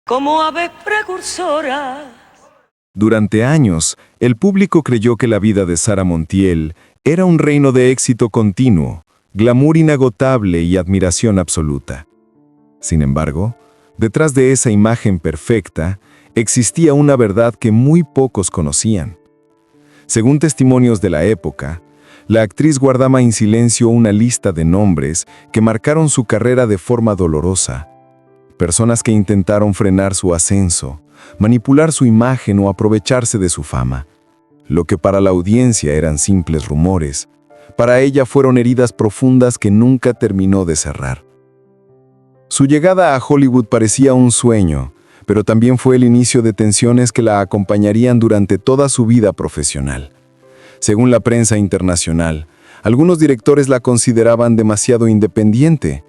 como aves precursoras. Durante años, el público creyó que la vida de Sara Montiel era un reino de éxito continuo, glamour inagotable y admiración absoluta. Sin embargo, detrás de esa imagen perfecta, existía una verdad que muy pocos conocían. Según testimonios de la época, la actriz guardaba en silencio una lista de nombres que marcaron su carrera de forma dolorosa. Personas que intentaron frenar su ascenso, manipular su imagen o aprovecharse de su fama. Lo que para la audiencia eran simples rumores, para ella fueron heridas profundas que nunca terminó de cerrar. Su llegada a Hollywood parecía un sueño, pero también fue el inicio de tensiones que la acompañarían durante toda su vida profesional. Según la prensa internacional, algunos directores la consideraban demasiado independiente.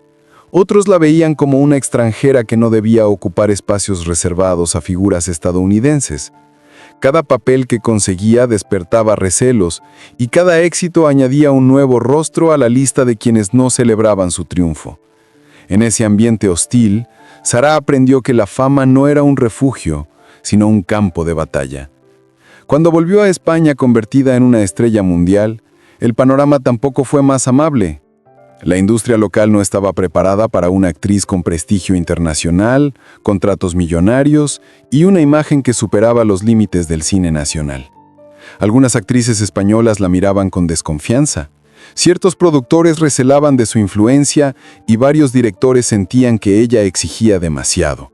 Otros la veían como una extranjera que no debía ocupar espacios reservados a figuras estadounidenses. Cada papel que conseguía despertaba recelos, y cada éxito añadía un nuevo rostro a la lista de quienes no celebraban su triunfo. En ese ambiente hostil, Sara aprendió que la fama no era un refugio, sino un campo de batalla. Cuando volvió a España convertida en una estrella mundial, el panorama tampoco fue más amable. La industria local no estaba preparada para una actriz con prestigio internacional, contratos millonarios y una imagen que superaba los límites del cine nacional. Algunas actrices españolas la miraban con desconfianza. Ciertos productores recelaban de su influencia y varios directores sentían que ella exigía demasiado.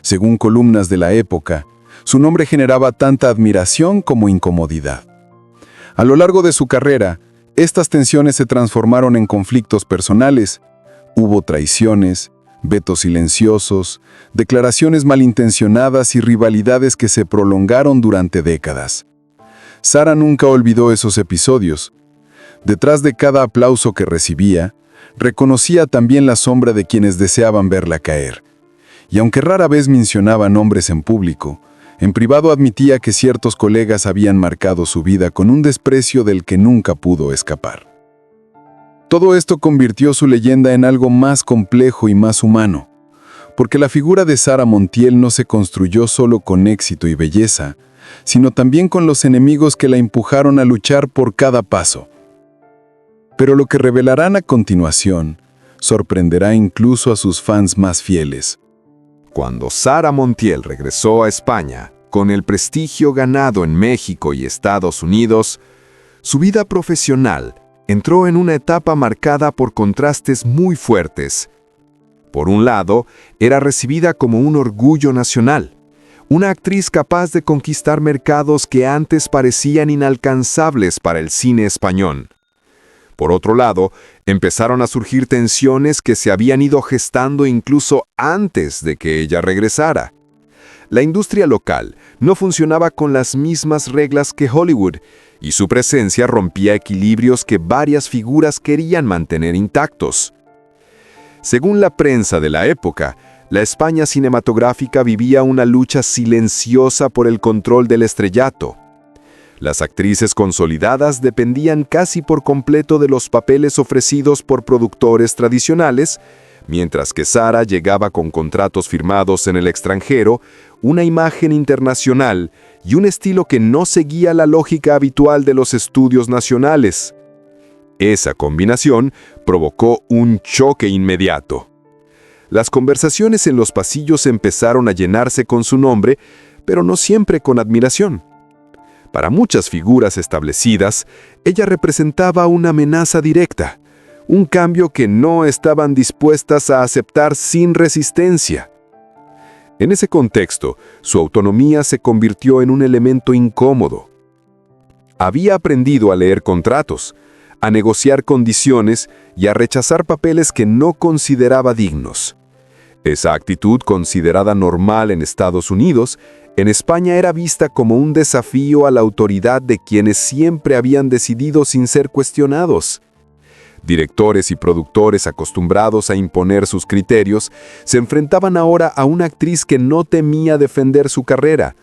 Según columnas de la época, su nombre generaba tanta admiración como incomodidad. A lo largo de su carrera, estas tensiones se transformaron en conflictos personales. Hubo traiciones, vetos silenciosos, declaraciones malintencionadas y rivalidades que se prolongaron durante décadas. Sara nunca olvidó esos episodios. Detrás de cada aplauso que recibía, reconocía también la sombra de quienes deseaban verla caer. Y aunque rara vez mencionaba nombres en público, en privado admitía que ciertos colegas habían marcado su vida con un desprecio del que nunca pudo escapar. Todo esto convirtió su leyenda en algo más complejo y más humano, porque la figura de Sara Montiel no se construyó solo con éxito y belleza, sino también con los enemigos que la empujaron a luchar por cada paso. Pero lo que revelarán a continuación sorprenderá incluso a sus fans más fieles. Cuando Sara Montiel regresó a España, con el prestigio ganado en México y Estados Unidos, su vida profesional entró en una etapa marcada por contrastes muy fuertes. Por un lado, era recibida como un orgullo nacional, una actriz capaz de conquistar mercados que antes parecían inalcanzables para el cine español. Por otro lado, empezaron a surgir tensiones que se habían ido gestando incluso antes de que ella regresara. La industria local no funcionaba con las mismas reglas que Hollywood, y su presencia rompía equilibrios que varias figuras querían mantener intactos. Según la prensa de la época, la España cinematográfica vivía una lucha silenciosa por el control del estrellato. Las actrices consolidadas dependían casi por completo de los papeles ofrecidos por productores tradicionales, mientras que Sara llegaba con contratos firmados en el extranjero, una imagen internacional y un estilo que no seguía la lógica habitual de los estudios nacionales. Esa combinación provocó un choque inmediato. Las conversaciones en los pasillos empezaron a llenarse con su nombre, pero no siempre con admiración. Para muchas figuras establecidas, ella representaba una amenaza directa, un cambio que no estaban dispuestas a aceptar sin resistencia. En ese contexto, su autonomía se convirtió en un elemento incómodo. Había aprendido a leer contratos, a negociar condiciones y a rechazar papeles que no consideraba dignos. Esa actitud, considerada normal en Estados Unidos, en España era vista como un desafío a la autoridad de quienes siempre habían decidido sin ser cuestionados. Directores y productores acostumbrados a imponer sus criterios se enfrentaban ahora a una actriz que no temía defender su carrera.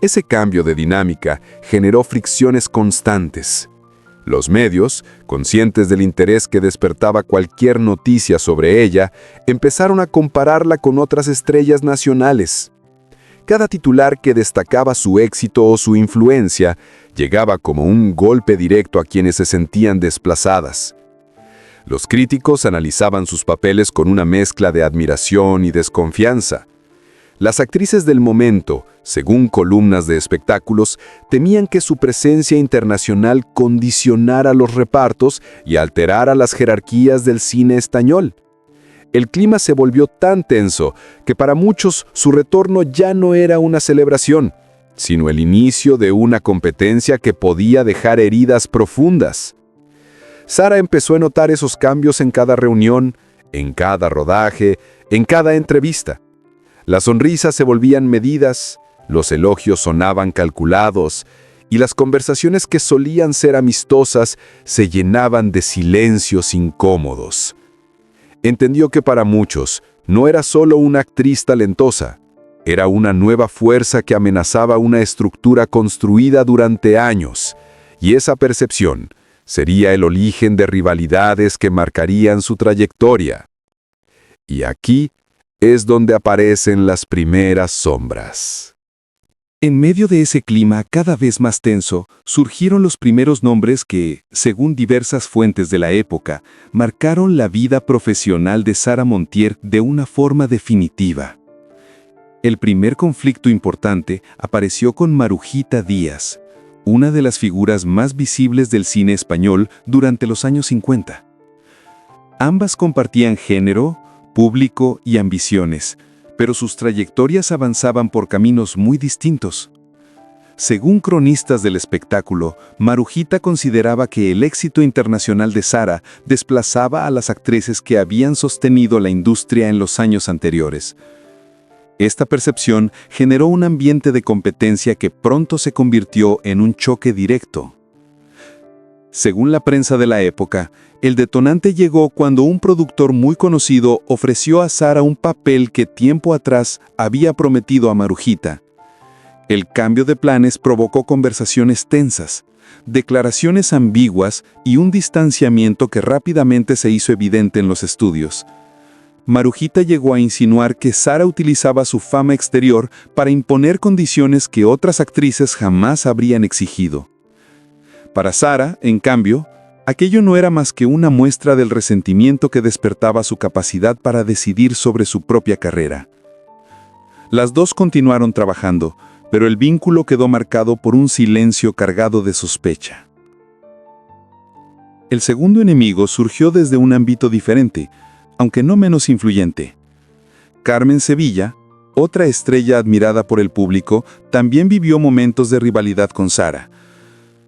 Ese cambio de dinámica generó fricciones constantes. Los medios, conscientes del interés que despertaba cualquier noticia sobre ella, empezaron a compararla con otras estrellas nacionales. Cada titular que destacaba su éxito o su influencia llegaba como un golpe directo a quienes se sentían desplazadas. Los críticos analizaban sus papeles con una mezcla de admiración y desconfianza. Las actrices del momento, según columnas de espectáculos, temían que su presencia internacional condicionara los repartos y alterara las jerarquías del cine español. El clima se volvió tan tenso que para muchos su retorno ya no era una celebración, sino el inicio de una competencia que podía dejar heridas profundas. Sara empezó a notar esos cambios en cada reunión, en cada rodaje, en cada entrevista. Las sonrisas se volvían medidas, los elogios sonaban calculados, y las conversaciones que solían ser amistosas se llenaban de silencios incómodos. Entendió que para muchos no era solo una actriz talentosa, era una nueva fuerza que amenazaba una estructura construida durante años, y esa percepción sería el origen de rivalidades que marcarían su trayectoria. Y aquí es donde aparecen las primeras sombras. En medio de ese clima cada vez más tenso, surgieron los primeros nombres que, según diversas fuentes de la época, marcaron la vida profesional de Sara Montiel de una forma definitiva. El primer conflicto importante apareció con Marujita Díaz, una de las figuras más visibles del cine español durante los años 50. Ambas compartían género, público y ambiciones, pero sus trayectorias avanzaban por caminos muy distintos. Según cronistas del espectáculo, Marujita consideraba que el éxito internacional de Sara desplazaba a las actrices que habían sostenido la industria en los años anteriores. Esta percepción generó un ambiente de competencia que pronto se convirtió en un choque directo. Según la prensa de la época, el detonante llegó cuando un productor muy conocido ofreció a Sara un papel que tiempo atrás había prometido a Marujita. El cambio de planes provocó conversaciones tensas, declaraciones ambiguas y un distanciamiento que rápidamente se hizo evidente en los estudios. Marujita llegó a insinuar que Sara utilizaba su fama exterior para imponer condiciones que otras actrices jamás habrían exigido. Para Sara, en cambio, aquello no era más que una muestra del resentimiento que despertaba su capacidad para decidir sobre su propia carrera. Las dos continuaron trabajando, pero el vínculo quedó marcado por un silencio cargado de sospecha. El segundo enemigo surgió desde un ámbito diferente, aunque no menos influyente. Carmen Sevilla, otra estrella admirada por el público, también vivió momentos de rivalidad con Sara.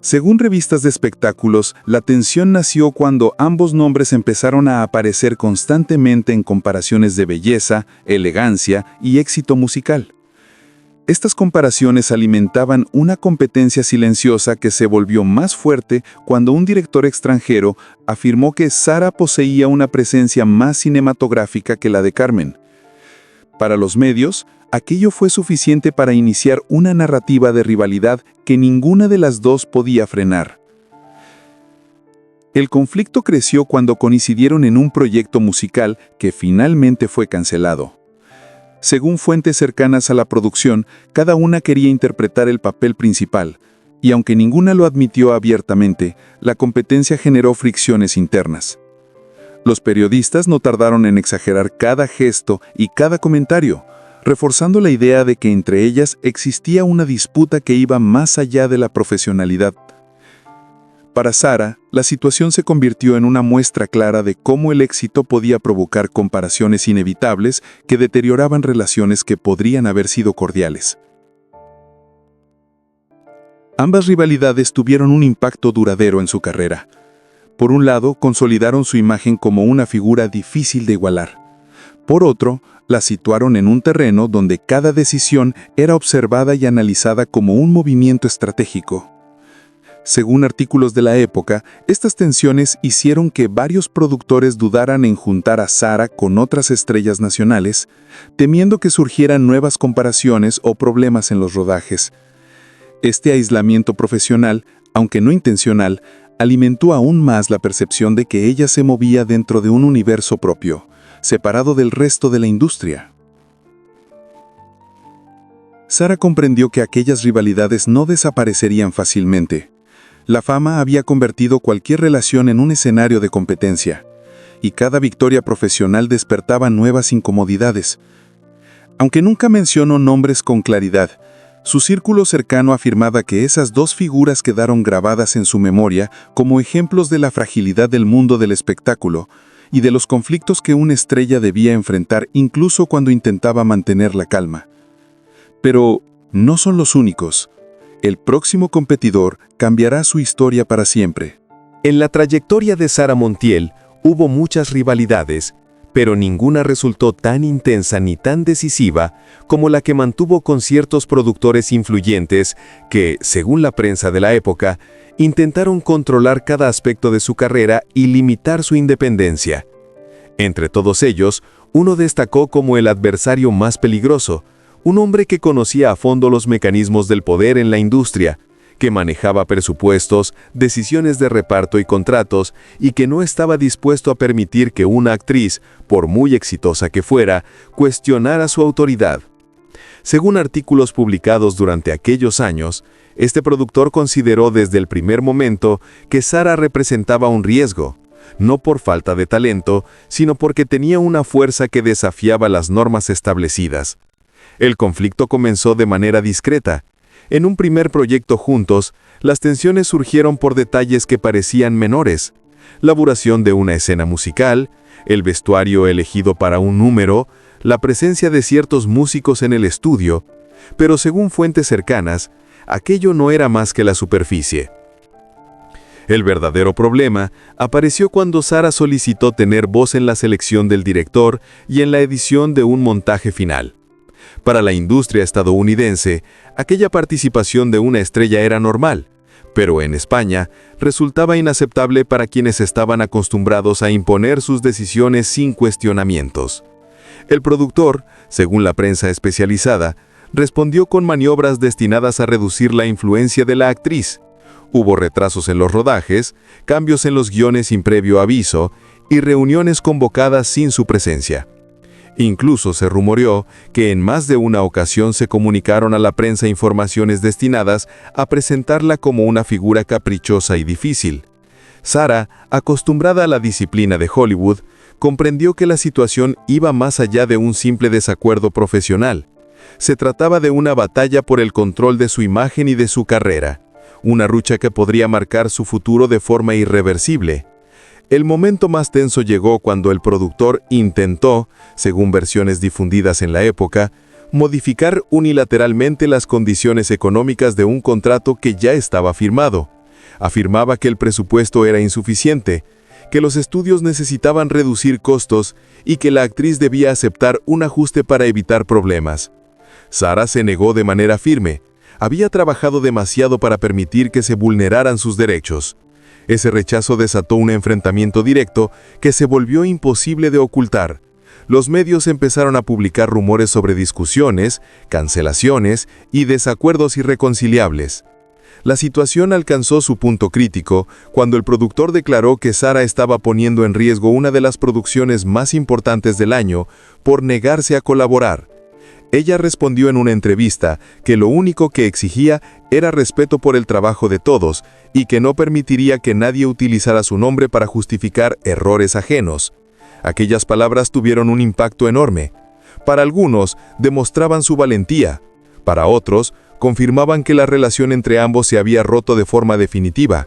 Según revistas de espectáculos, la tensión nació cuando ambos nombres empezaron a aparecer constantemente en comparaciones de belleza, elegancia y éxito musical. Estas comparaciones alimentaban una competencia silenciosa que se volvió más fuerte cuando un director extranjero afirmó que Sara poseía una presencia más cinematográfica que la de Carmen. Para los medios, aquello fue suficiente para iniciar una narrativa de rivalidad que ninguna de las dos podía frenar. El conflicto creció cuando coincidieron en un proyecto musical que finalmente fue cancelado. Según fuentes cercanas a la producción, cada una quería interpretar el papel principal, y aunque ninguna lo admitió abiertamente, la competencia generó fricciones internas. Los periodistas no tardaron en exagerar cada gesto y cada comentario, reforzando la idea de que entre ellas existía una disputa que iba más allá de la profesionalidad. Para Sara, la situación se convirtió en una muestra clara de cómo el éxito podía provocar comparaciones inevitables que deterioraban relaciones que podrían haber sido cordiales. Ambas rivalidades tuvieron un impacto duradero en su carrera. Por un lado, consolidaron su imagen como una figura difícil de igualar. Por otro, la situaron en un terreno donde cada decisión era observada y analizada como un movimiento estratégico. Según artículos de la época, estas tensiones hicieron que varios productores dudaran en juntar a Sara con otras estrellas nacionales, temiendo que surgieran nuevas comparaciones o problemas en los rodajes. Este aislamiento profesional, aunque no intencional, alimentó aún más la percepción de que ella se movía dentro de un universo propio, separado del resto de la industria. Sara comprendió que aquellas rivalidades no desaparecerían fácilmente. La fama había convertido cualquier relación en un escenario de competencia, y cada victoria profesional despertaba nuevas incomodidades. Aunque nunca mencionó nombres con claridad, su círculo cercano afirmaba que esas dos figuras quedaron grabadas en su memoria como ejemplos de la fragilidad del mundo del espectáculo y de los conflictos que una estrella debía enfrentar incluso cuando intentaba mantener la calma. Pero no son los únicos. El próximo competidor cambiará su historia para siempre. En la trayectoria de Sara Montiel hubo muchas rivalidades, pero ninguna resultó tan intensa ni tan decisiva como la que mantuvo con ciertos productores influyentes que, según la prensa de la época, intentaron controlar cada aspecto de su carrera y limitar su independencia. Entre todos ellos, uno destacó como el adversario más peligroso, un hombre que conocía a fondo los mecanismos del poder en la industria, que manejaba presupuestos, decisiones de reparto y contratos, y que no estaba dispuesto a permitir que una actriz, por muy exitosa que fuera, cuestionara su autoridad. Según artículos publicados durante aquellos años, este productor consideró desde el primer momento que Sara representaba un riesgo, no por falta de talento, sino porque tenía una fuerza que desafiaba las normas establecidas. El conflicto comenzó de manera discreta. En un primer proyecto juntos, las tensiones surgieron por detalles que parecían menores: la duración de una escena musical, el vestuario elegido para un número, la presencia de ciertos músicos en el estudio, pero según fuentes cercanas, aquello no era más que la superficie. El verdadero problema apareció cuando Sara solicitó tener voz en la selección del director y en la edición de un montaje final. Para la industria estadounidense, aquella participación de una estrella era normal, pero en España resultaba inaceptable para quienes estaban acostumbrados a imponer sus decisiones sin cuestionamientos. El productor, según la prensa especializada, respondió con maniobras destinadas a reducir la influencia de la actriz. Hubo retrasos en los rodajes, cambios en los guiones sin previo aviso y reuniones convocadas sin su presencia. Incluso se rumoreó que en más de una ocasión se comunicaron a la prensa informaciones destinadas a presentarla como una figura caprichosa y difícil. Sara, acostumbrada a la disciplina de Hollywood, comprendió que la situación iba más allá de un simple desacuerdo profesional. Se trataba de una batalla por el control de su imagen y de su carrera, una lucha que podría marcar su futuro de forma irreversible. El momento más tenso llegó cuando el productor intentó, según versiones difundidas en la época, modificar unilateralmente las condiciones económicas de un contrato que ya estaba firmado. Afirmaba que el presupuesto era insuficiente, que los estudios necesitaban reducir costos y que la actriz debía aceptar un ajuste para evitar problemas. Sara se negó de manera firme. Había trabajado demasiado para permitir que se vulneraran sus derechos. Ese rechazo desató un enfrentamiento directo que se volvió imposible de ocultar. Los medios empezaron a publicar rumores sobre discusiones, cancelaciones y desacuerdos irreconciliables. La situación alcanzó su punto crítico cuando el productor declaró que Sara estaba poniendo en riesgo una de las producciones más importantes del año por negarse a colaborar. Ella respondió en una entrevista que lo único que exigía era respeto por el trabajo de todos y que no permitiría que nadie utilizara su nombre para justificar errores ajenos. Aquellas palabras tuvieron un impacto enorme. Para algunos, demostraban su valentía. Para otros, confirmaban que la relación entre ambos se había roto de forma definitiva.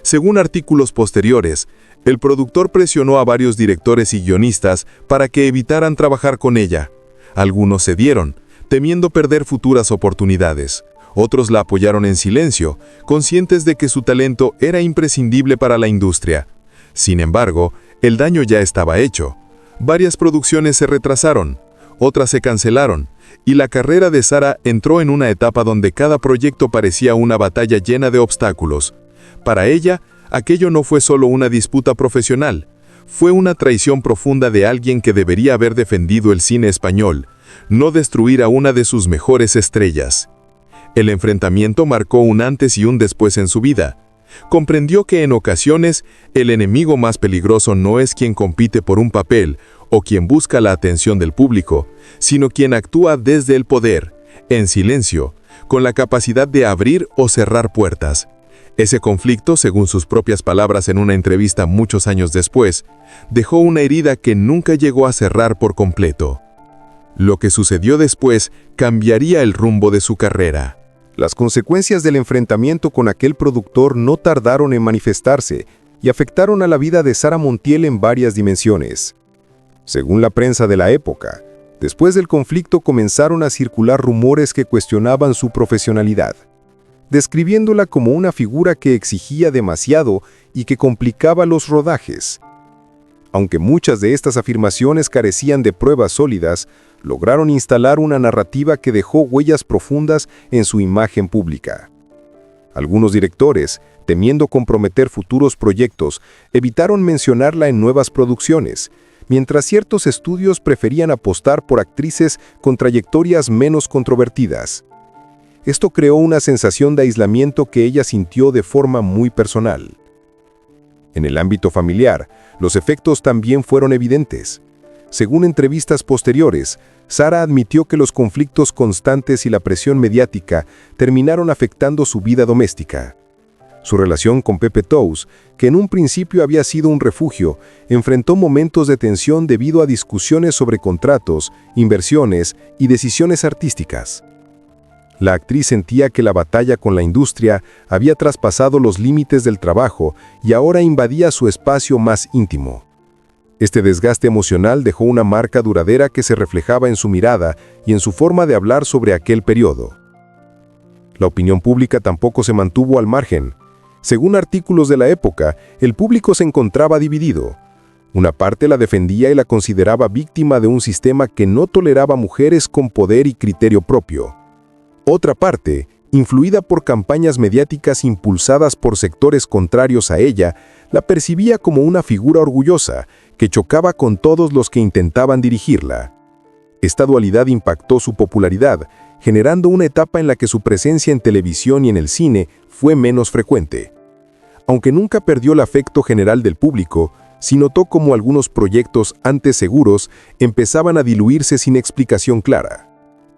Según artículos posteriores, el productor presionó a varios directores y guionistas para que evitaran trabajar con ella. Algunos cedieron, temiendo perder futuras oportunidades. Otros la apoyaron en silencio, conscientes de que su talento era imprescindible para la industria. Sin embargo, el daño ya estaba hecho. Varias producciones se retrasaron, otras se cancelaron, y la carrera de Sara entró en una etapa donde cada proyecto parecía una batalla llena de obstáculos. Para ella, aquello no fue solo una disputa profesional, fue una traición profunda de alguien que debería haber defendido el cine español, no destruir a una de sus mejores estrellas. El enfrentamiento marcó un antes y un después en su vida. Comprendió que en ocasiones el enemigo más peligroso no es quien compite por un papel o quien busca la atención del público, sino quien actúa desde el poder, en silencio, con la capacidad de abrir o cerrar puertas. Ese conflicto, según sus propias palabras en una entrevista muchos años después, dejó una herida que nunca llegó a cerrar por completo. Lo que sucedió después cambiaría el rumbo de su carrera. Las consecuencias del enfrentamiento con aquel productor no tardaron en manifestarse y afectaron a la vida de Sara Montiel en varias dimensiones. Según la prensa de la época, después del conflicto comenzaron a circular rumores que cuestionaban su profesionalidad, describiéndola como una figura que exigía demasiado y que complicaba los rodajes. Aunque muchas de estas afirmaciones carecían de pruebas sólidas, lograron instalar una narrativa que dejó huellas profundas en su imagen pública. Algunos directores, temiendo comprometer futuros proyectos, evitaron mencionarla en nuevas producciones, mientras ciertos estudios preferían apostar por actrices con trayectorias menos controvertidas. Esto creó una sensación de aislamiento que ella sintió de forma muy personal. En el ámbito familiar, los efectos también fueron evidentes. Según entrevistas posteriores, Sara admitió que los conflictos constantes y la presión mediática terminaron afectando su vida doméstica. Su relación con Pepe Tous, que en un principio había sido un refugio, enfrentó momentos de tensión debido a discusiones sobre contratos, inversiones y decisiones artísticas. La actriz sentía que la batalla con la industria había traspasado los límites del trabajo y ahora invadía su espacio más íntimo. Este desgaste emocional dejó una marca duradera que se reflejaba en su mirada y en su forma de hablar sobre aquel periodo. La opinión pública tampoco se mantuvo al margen. Según artículos de la época, el público se encontraba dividido. Una parte la defendía y la consideraba víctima de un sistema que no toleraba mujeres con poder y criterio propio. Otra parte, influida por campañas mediáticas impulsadas por sectores contrarios a ella, la percibía como una figura orgullosa que chocaba con todos los que intentaban dirigirla. Esta dualidad impactó su popularidad, generando una etapa en la que su presencia en televisión y en el cine fue menos frecuente. Aunque nunca perdió el afecto general del público, sí notó cómo algunos proyectos antes seguros empezaban a diluirse sin explicación clara.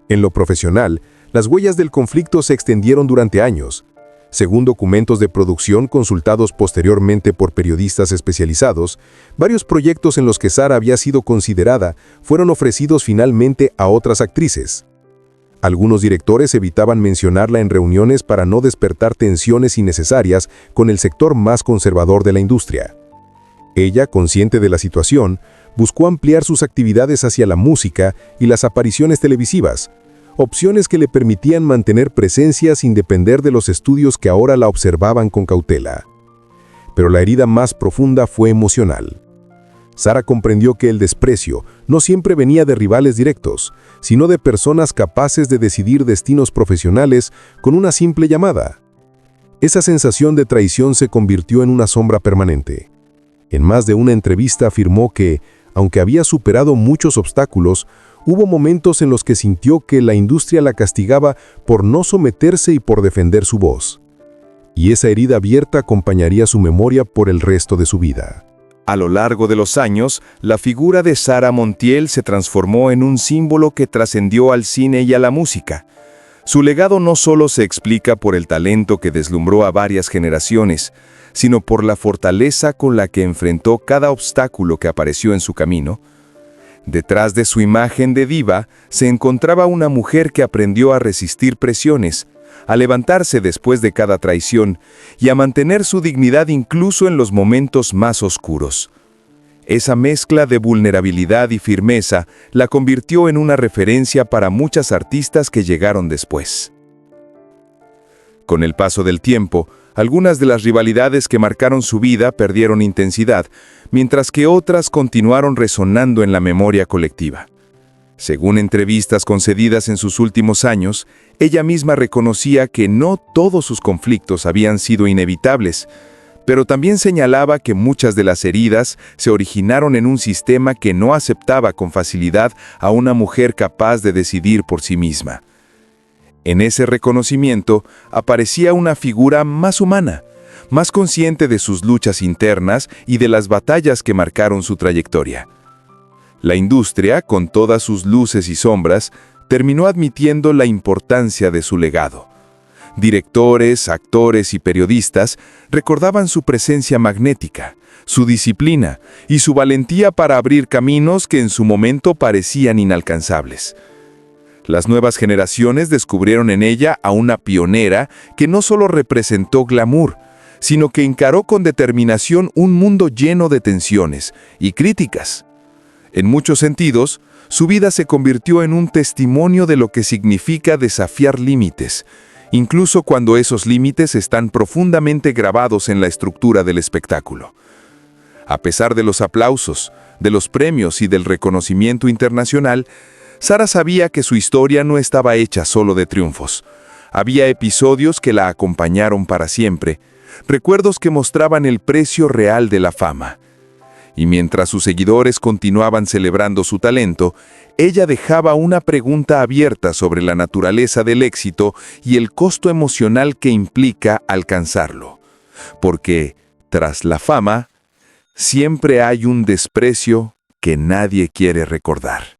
En lo profesional, las huellas del conflicto se extendieron durante años. Según documentos de producción consultados posteriormente por periodistas especializados, varios proyectos en los que Sara había sido considerada fueron ofrecidos finalmente a otras actrices. Algunos directores evitaban mencionarla en reuniones para no despertar tensiones innecesarias con el sector más conservador de la industria. Ella, consciente de la situación, buscó ampliar sus actividades hacia la música y las apariciones televisivas, opciones que le permitían mantener presencia sin depender de los estudios que ahora la observaban con cautela. Pero la herida más profunda fue emocional. Sara comprendió que el desprecio no siempre venía de rivales directos, sino de personas capaces de decidir destinos profesionales con una simple llamada. Esa sensación de traición se convirtió en una sombra permanente. En más de una entrevista afirmó que, aunque había superado muchos obstáculos, hubo momentos en los que sintió que la industria la castigaba por no someterse y por defender su voz. Y esa herida abierta acompañaría su memoria por el resto de su vida. A lo largo de los años, la figura de Sara Montiel se transformó en un símbolo que trascendió al cine y a la música. Su legado no solo se explica por el talento que deslumbró a varias generaciones, sino por la fortaleza con la que enfrentó cada obstáculo que apareció en su camino. Detrás de su imagen de diva se encontraba una mujer que aprendió a resistir presiones, a levantarse después de cada traición y a mantener su dignidad incluso en los momentos más oscuros. Esa mezcla de vulnerabilidad y firmeza la convirtió en una referencia para muchas artistas que llegaron después. Con el paso del tiempo, algunas de las rivalidades que marcaron su vida perdieron intensidad, mientras que otras continuaron resonando en la memoria colectiva. Según entrevistas concedidas en sus últimos años, ella misma reconocía que no todos sus conflictos habían sido inevitables, pero también señalaba que muchas de las heridas se originaron en un sistema que no aceptaba con facilidad a una mujer capaz de decidir por sí misma. En ese reconocimiento aparecía una figura más humana, más consciente de sus luchas internas y de las batallas que marcaron su trayectoria. La industria, con todas sus luces y sombras, terminó admitiendo la importancia de su legado. Directores, actores y periodistas recordaban su presencia magnética, su disciplina y su valentía para abrir caminos que en su momento parecían inalcanzables. Las nuevas generaciones descubrieron en ella a una pionera que no solo representó glamour, sino que encaró con determinación un mundo lleno de tensiones y críticas. En muchos sentidos, su vida se convirtió en un testimonio de lo que significa desafiar límites, incluso cuando esos límites están profundamente grabados en la estructura del espectáculo. A pesar de los aplausos, de los premios y del reconocimiento internacional, Sara sabía que su historia no estaba hecha solo de triunfos. Había episodios que la acompañaron para siempre, recuerdos que mostraban el precio real de la fama. Y mientras sus seguidores continuaban celebrando su talento, ella dejaba una pregunta abierta sobre la naturaleza del éxito y el costo emocional que implica alcanzarlo. Porque, tras la fama, siempre hay un desprecio que nadie quiere recordar.